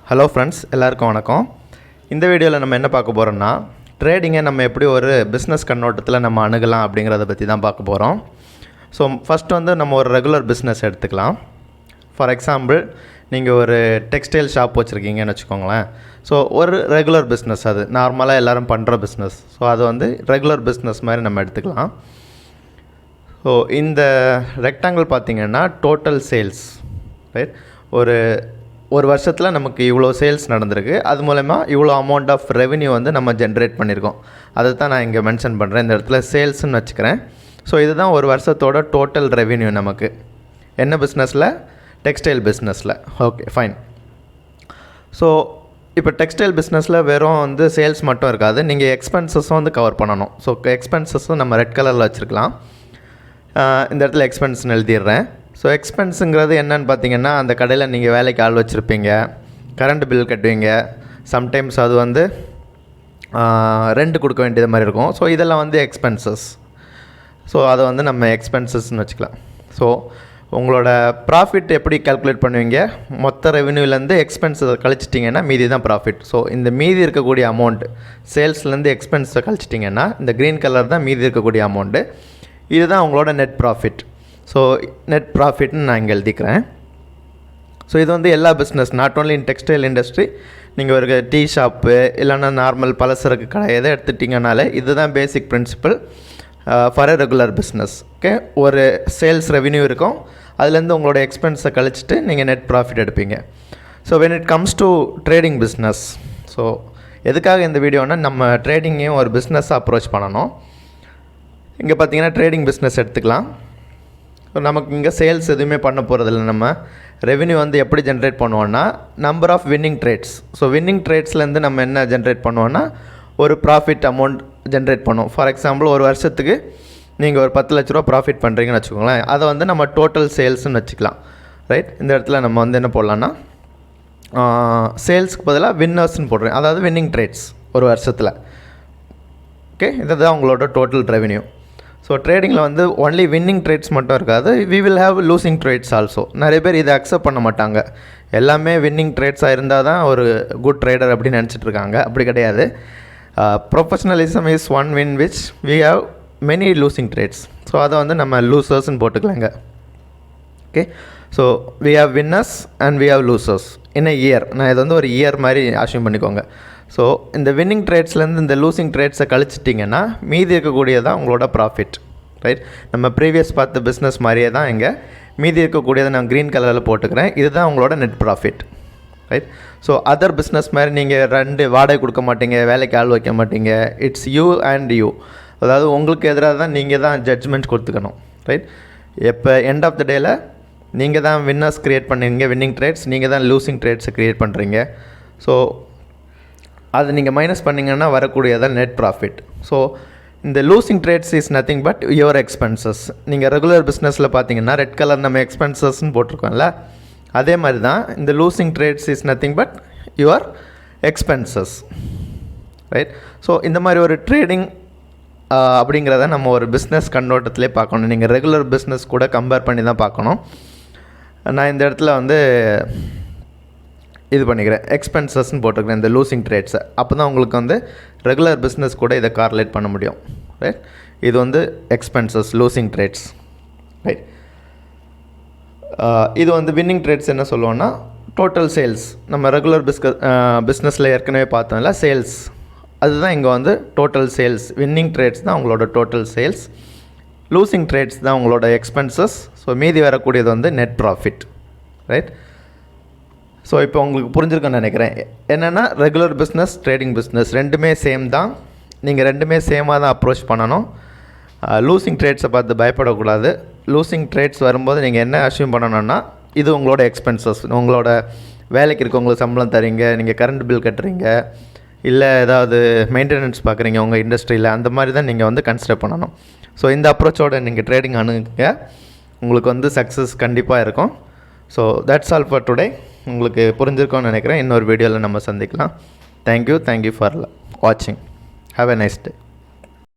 Hello friends, எல்லாருக்கும் வணக்கம். இந்த வீடியோவில் நம்ம என்ன பார்க்க போகிறோம்னா, ட்ரேடிங்கை நம்ம எப்படி ஒரு பிஸ்னஸ் கண்ணோட்டத்தில் நம்ம அணுகலாம் அப்படிங்கிறத பற்றி தான் பார்க்க போகிறோம். ஸோ ஃபஸ்ட் நம்ம ஒரு ரெகுலர் பிஸ்னஸ் எடுத்துக்கலாம். ஃபார் எக்ஸாம்பிள், நீங்கள் ஒரு டெக்ஸ்டைல் ஷாப் வச்சுருக்கீங்கன்னு வச்சுக்கோங்களேன். ஸோ ஒரு ரெகுலர் பிஸ்னஸ், அது நார்மலாக எல்லோரும் பண்ணுற பிஸ்னஸ். ஸோ அது ரெகுலர் பிஸ்னஸ் மாதிரி நம்ம எடுத்துக்கலாம். ஸோ இந்த ரெக்டாங்கிள் பார்த்திங்கன்னா டோட்டல் சேல்ஸ், ரைட்? ஒரு வருஷத்தில் நமக்கு இவ்வளோ சேல்ஸ் நடந்திருக்கு, அது மூலமா இவ்வளோ அமௌண்ட் ஆஃப் ரெவென்யூ நம்ம ஜென்ரேட் பண்ணியிருக்கோம். அதை தான் நான் இங்கே மென்ஷன் பண்ணுறேன். இந்த இடத்துல சேல்ஸ்ன்னு வச்சுக்கிறேன். ஸோ இதுதான் ஒரு வருஷத்தோட டோட்டல் ரெவென்யூ நமக்கு. என்ன பிஸ்னஸில்? டெக்ஸ்டைல் பிஸ்னஸில். Okay, fine. ஸோ இப்போ டெக்ஸ்டைல் பிஸ்னஸில் வெறும் சேல்ஸ் மட்டும் இருக்காது, நீங்கள் எக்ஸ்பென்சஸும் கவர் பண்ணணும். ஸோ எக்ஸ்பென்சஸும் நம்ம ரெட் கலரில் வச்சுருக்கலாம். இந்த இடத்துல எக்ஸ்பென்ஸ்னு எழுதிடுறேன். ஸோ எக்ஸ்பென்ஸுங்கிறது என்னென்னு பார்த்தீங்கன்னா, அந்த கடையில் நீங்கள் வேலைக்கு ஆள் வச்சுருப்பீங்க, கரண்ட் பில் கட்டுவீங்க, சம்டைம்ஸ் அது ரெண்ட் கொடுக்க வேண்டியது மாதிரி இருக்கும். ஸோ இதெல்லாம் எக்ஸ்பென்சஸ். ஸோ அதை நம்ம எக்ஸ்பென்சஸ்ன்னு வச்சுக்கலாம். ஸோ உங்களோட ப்ராஃபிட் எப்படி கால்குலேட் பண்ணுவீங்க? மொத்த ரெவென்யூலேருந்து எக்ஸ்பென்ஸை கழிச்சிட்டிங்கன்னா மீதி தான் ப்ராஃபிட். ஸோ இந்த மீதி இருக்கக்கூடிய அமௌண்ட், சேல்ஸ்லேருந்து எக்ஸ்பென்ஸை கழிச்சிட்டிங்கன்னா இந்த க்ரீன் கலர் தான் மீதி இருக்கக்கூடிய அமௌண்ட்டு. இதுதான் உங்களோட நெட் ப்ராஃபிட். ஸோ நெட் ப்ராஃபிட்னு நான் இங்கே எழுதிக்கிறேன். ஸோ இது எல்லா business, not only in textile industry. நீங்கள் ஒரு டீ ஷாப்பு இல்லைன்னா நார்மல் பலசரக்கு கடை எதை எடுத்துட்டிங்கனாலே இதுதான் பேசிக் principal for a regular business. Okay, ஒரு சேல்ஸ் ரெவென்யூ இருக்கும், அதுலேருந்து உங்களோட எக்ஸ்பென்ஸை கழிச்சிட்டு நீங்கள் நெட் ப்ராஃபிட் எடுப்பீங்க. So when it comes to trading business, so எதுக்காக இந்த வீடியோனால், நம்ம ட்ரேடிங்கையும் ஒரு பிஸ்னஸாக அப்ரோச் பண்ணணும். இங்கே பார்த்தீங்கன்னா ட்ரேடிங் பிஸ்னஸ் எடுத்துக்கலாம். ஸோ நமக்கு இங்கே சேல்ஸ் எதுவுமே பண்ண போகிறதில்ல. நம்ம ரெவென்யூ எப்படி ஜென்ரேட் பண்ணுவோன்னா, number of winning trades. So winning ட்ரேட்ஸ்லேருந்து நம்ம என்ன ஜென்ரேட் பண்ணுவோன்னா, ஒரு ப்ராஃபிட் அமௌண்ட் ஜென்ரேட் பண்ணுவோம். ஃபார் எக்ஸாம்பிள், ஒரு வருஷத்துக்கு நீங்கள் ஒரு 10 லட்ச ரூபா ப்ராஃபிட் பண்ணுறீங்கன்னு வச்சுக்கோங்களேன். அதை நம்ம டோட்டல் சேல்ஸ்ன்னு வச்சுக்கலாம், ரைட்? இந்த இடத்துல நம்ம என்ன போடலான்னா, சேல்ஸ்க்கு பதிலாக வின்னர்ஸ்ன்னு போடுறேன், அதாவது வின்னிங் ட்ரேட்ஸ் ஒரு வருஷத்தில். ஓகே, இதுதான் உங்களோட டோட்டல் ரெவென்யூ. ஸோ ட்ரேடிங்கில் ஒன்லி வின்னிங் ட்ரேட்ஸ் மட்டும் இருக்காது, we will have losing trades also. நிறைய பேர் இதை அக்செப்ட் பண்ண மாட்டாங்க. எல்லாமே வின்னிங் ட்ரேட்ஸாக இருந்தால் தான் ஒரு குட் ட்ரேடர் அப்படின்னு நினச்சிட்ருக்காங்க. அப்படி கிடையாது. Professionalism is one in which we have many losing trades. So அதை நம்ம லூசர்ஸ்ன்னு போட்டுக்கலாங்க. Okay, so we have winners and we have losers in a year. நான் இது ஒரு இயர் மாதிரி அஷ்யூம் பண்ணிக்கோங்க. ஸோ இந்த வின்னிங் ட்ரேட்ஸ்லேருந்து இந்த லூசிங் ட்ரேட்ஸை கழிச்சிட்டிங்கன்னா மீதி இருக்கக்கூடியதான் உங்களோட ப்ராஃபிட், ரைட்? நம்ம ப்ரீவியஸ் பார்த்த பிஸ்னஸ் மாதிரியே தான் இங்கே மீதி இருக்கக்கூடியதை நான் க்ரீன் கலரில் போட்டுக்கிறேன். இதுதான் உங்களோட net profit, right? So other business மாதிரி நீங்கள் 2 வாடகை கொடுக்க மாட்டீங்க, வேலைக்கு ஆள் வைக்க மாட்டீங்க. It's you and you. அதாவது உங்களுக்கு எதிராக தான் நீங்கள் தான் ஜட்ஜ்மெண்ட் கொடுத்துக்கணும், ரைட்? எப்போ எண்ட் ஆஃப் த டேயில் நீங்கள் தான் வின்னர்ஸ் க்ரியேட் பண்ணுறீங்க, வின்னிங் ட்ரேட்ஸ், நீங்கள் தான் லூசிங் ட்ரேட்ஸை க்ரியேட் பண்ணுறீங்க. ஸோ அது நீங்கள் மைனஸ் பண்ணிங்கன்னா வரக்கூடியதான் நெட் ப்ராஃபிட். ஸோ இந்த losing trades is nothing but your expenses. நீங்கள் ரெகுலர் பிஸ்னஸில் பார்த்தீங்கன்னா ரெட் கலர் நம்ம எக்ஸ்பென்சஸ்ன்னு போட்டிருக்கோம்ல, அதே மாதிரி தான் இந்த losing trades is nothing but your expenses, right? So இந்த மாதிரி ஒரு ட்ரேடிங் அப்படிங்கிறத நம்ம ஒரு பிஸ்னஸ் கண்ணோட்டத்திலே பார்க்கணும். நீங்கள் ரெகுலர் பிஸ்னஸ் கூட கம்பேர் பண்ணி தான் பார்க்கணும். நான் இந்த இடத்துல இது பண்ணிக்கிறேன், எக்ஸ்பென்சஸ்ன்னு போட்டுக்கிறேன் இந்த லூசிங் ட்ரேட்ஸை. அப்போ தான் உங்களுக்கு ரெகுலர் பிஸ்னஸ் கூட இதை கார்லேட் பண்ண முடியும், ரைட்? இது எக்ஸ்பென்சஸ், லூசிங் ட்ரேட்ஸ், ரைட்? இது வின்னிங் ட்ரேட்ஸ் என்ன சொல்லுவோன்னா, டோட்டல் சேல்ஸ். நம்ம ரெகுலர் பிஸ்னஸில் ஏற்கனவே பார்த்தோம்ல, சேல்ஸ், அதுதான் இங்கே டோட்டல் சேல்ஸ். வின்னிங் ட்ரேட்ஸ் தான் உங்களோட டோட்டல் சேல்ஸ், லூசிங் ட்ரேட்ஸ் தான் உங்களோட எக்ஸ்பென்சஸ். ஸோ மீதி வரக்கூடியது நெட் ப்ராஃபிட், ரைட்? ஸோ இப்போ உங்களுக்கு புரிஞ்சிருக்குன்னு நினைக்கிறேன். என்னென்னா, ரெகுலர் பிஸ்னஸ், ட்ரேடிங் பிஸ்னஸ் ரெண்டுமே சேம் தான். நீங்கள் ரெண்டுமே சேமாக தான் அப்ரோச் பண்ணணும். லூசிங் ட்ரேட்ஸை பார்த்து பயப்படக்கூடாது. லூசிங் ட்ரேட்ஸ் வரும்போது நீங்கள் என்ன அஷ்யூம் பண்ணணும்னா, இது உங்களோட எக்ஸ்பென்சஸ். உங்களோட வேலைக்கு இருக்கவங்களுக்கு சம்பளம் தரீங்க, நீங்கள் கரண்ட் பில் கட்டுறீங்க, இல்லை ஏதாவது மெயின்டெனன்ஸ் பார்க்குறீங்க உங்கள் இண்டஸ்ட்ரியில், அந்த மாதிரி தான் நீங்கள் கன்சிடர் பண்ணணும். ஸோ இந்த அப்ரோச்சோடு நீங்கள் ட்ரேடிங் அணுகுங்க, உங்களுக்கு சக்ஸஸ் கண்டிப்பாக இருக்கும். So that's all for today. உங்களுக்கு புரிஞ்சிருக்கோன்னு நினைக்கிறேன். இன்னொரு வீடியோவில் நம்ம சந்திக்கலாம். தேங்க்யூ ஃபார் வாட்சிங். Have a nice day.